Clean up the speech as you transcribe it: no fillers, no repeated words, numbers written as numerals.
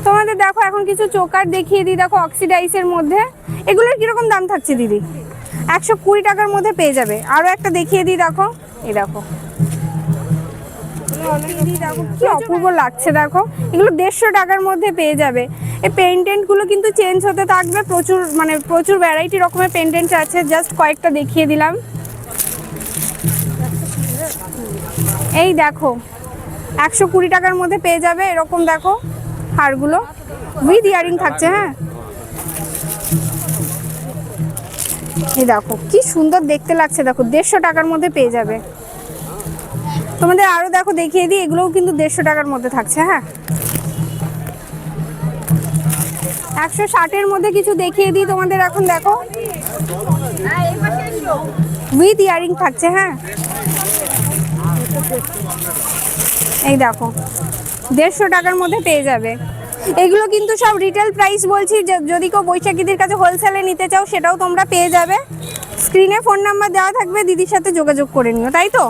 তোমাদের দেখো এখন কিছু চোকার দেখিয়ে দিই, দেখো অক্সিডাইজের মধ্যে। এগুলোর কিরকম দাম থাকছে দিদি? 120 টাকার মধ্যে পেয়ে যাবে। আরো একটা দেখিয়ে দিই, দেখো এই দেখো কি অপূর্ব লাগছে, দেখো এগুলো 150 টাকার মধ্যে পেয়ে যাবে। এই পেন্ডেন্ট গুলো কিন্তু চেঞ্জ হতে থাকবে, প্রচুর মানে প্রচুর ভ্যারাইটি রকমের পেন্ডেন্ট আছে, জাস্ট কয়েকটা দেখিয়ে দিলাম। এই দেখো 120 টাকার মধ্যে পেয়ে যাবে এরকম, দেখো হারগুলো উইথ ইয়ারিং থাকছে। হ্যাঁ এই দেখো কি সুন্দর দেখতে লাগছে, দেখো 150 টাকার মধ্যে পেয়ে যাবে। তোমাদের আরো দেখো দেখিয়ে দিই, এগুলোও কিন্তু 150 টাকার মধ্যে থাকছে। হ্যাঁ 160-এর মধ্যে কিছু দেখিয়ে দিই তোমাদের এখন, দেখো উইথ ইয়ারিং থাকছে। হ্যাঁ এই দেখো 150 টাকার মধ্যে পেয়ে যাবে। এগুলো কিন্তু সব রিটেল প্রাইস বলছি, যদি কেউ বৈশাখীদের কাছে হোলসেলে নিতে চাও সেটাও তোমরা পেয়ে যাবে। স্ক্রিনে ফোন নাম্বার দেওয়া থাকবে, দিদির সাথে যোগাযোগ করে নিও, তাই তো?